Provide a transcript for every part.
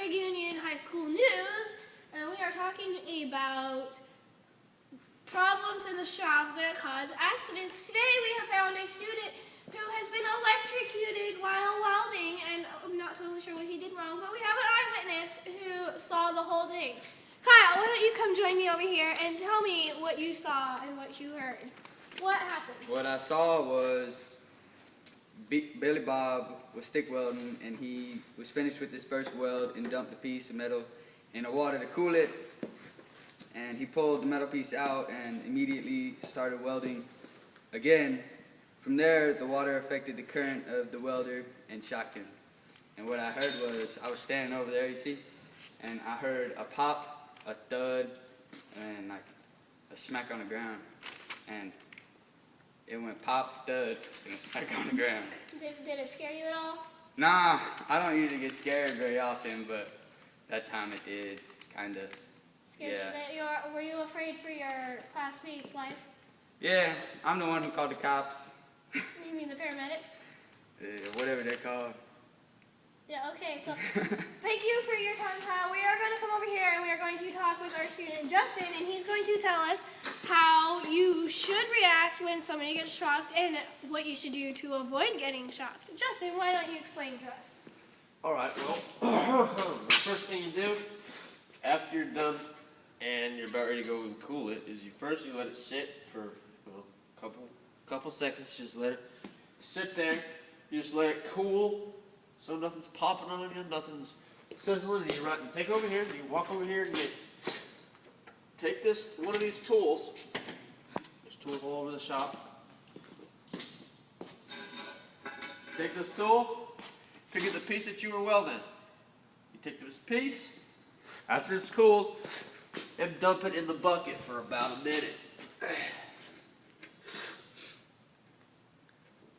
Buckeye Union High School News, and we are talking about problems in the shop that cause accidents. Today we have found a student who has been electrocuted while welding, and I'm not totally sure what he did wrong, but we have an eyewitness who saw the whole thing. Kyle, why don't you come join me over here and tell me what you saw and what you heard. What happened? What I saw was Billy Bob was stick welding, and he was finished with his first weld and dumped a piece of metal in the water to cool it, and he pulled the metal piece out and immediately started welding again. From there, the water affected the current of the welder and shocked him. And what I heard was, I was standing over there, you see, and I heard a pop, a thud, and like a smack on the ground, and it went pop, thud, and a smack on the ground. Did it scare you at all? Nah, I don't usually get scared very often, but that time it did, kind of. Scared you a bit? Were you afraid for your classmates' life? Yeah, I'm the one who called the cops. You mean the paramedics? Whatever they're called. Yeah, okay, so thank you for your time, Kyle. We are going to come over here and we are going to talk with our student, Justin, and he's going to tell us how you should react when somebody gets shocked and what you should do to avoid getting shocked. Justin, why don't you explain to us? Alright, well, the first thing you do after you're done and you're about ready to go and cool it is you let it sit for a couple seconds. Just let it sit there. You just let it cool so nothing's popping on you, nothing's sizzling. And you take over here, you walk over here and you take one of these tools. There's tools all over the shop. Take this tool to get the piece that you were welding. You take this piece, after it's cooled, and dump it in the bucket for about a minute.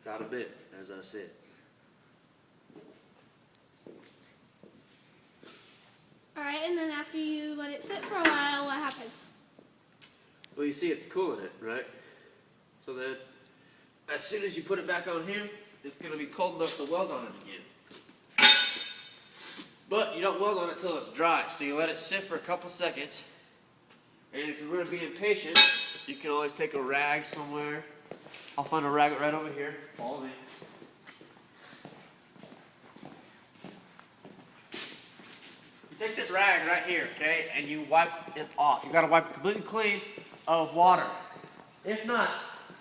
About a minute, as I said. Alright, and then after you let it sit for a while, what happens? Well, you see it's cooling it, right? So then, as soon as you put it back on here, it's going to be cold enough to weld on it again. But you don't weld on it until it's dry, so you let it sit for a couple seconds. And if you're going to be impatient, you can always take a rag somewhere. I'll find a rag right over here. Follow me. You take this rag right here, okay, and you wipe it off. You got to wipe it completely clean of water. If not,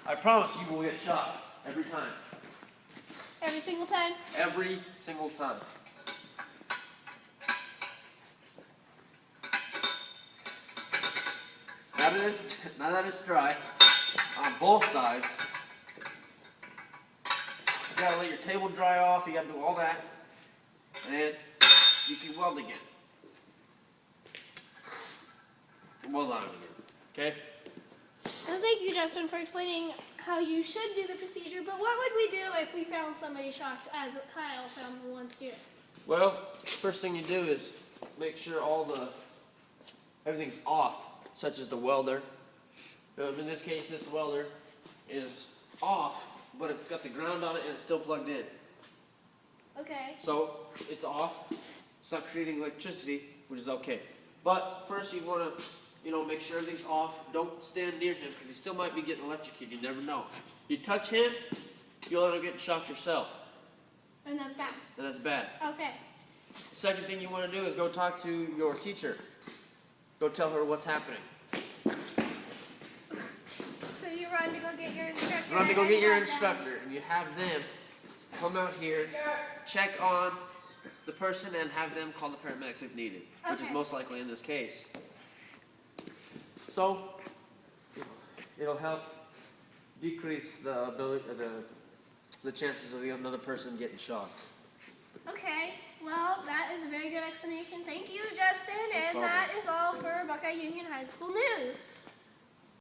I promise you will get shocked every time. Every single time? Every single time. Now that it's dry, on both sides, you gotta let your table dry off, you gotta do all that, and you can weld again. Weld on it again, okay? Well, thank you, Justin, for explaining how you should do the procedure, but what would we do if we found somebody shocked, as Kyle found the one student? Well, first thing you do is make sure everything's off, such as the welder. In this case, this welder is off, but it's got the ground on it and it's still plugged in. Okay. So it's off. It's not creating electricity, which is okay. But first, you want to, make sure everything's off. Don't stand near him because he still might be getting electrocuted. You never know. You touch him, you'll end up getting shocked yourself. And that's bad. And that's bad. Okay. The second thing you want to do is go talk to your teacher. Go tell her what's happening. So you run to go get your instructor. Run to go get your instructor, and you have them come out here, check on the person, and have them call the paramedics if needed, which is most likely in this case. So it'll help decrease the chances of another person getting shocked. Okay, well, that is a very good explanation. Thank you, Justin, and that is all for Buckeye Union High School News.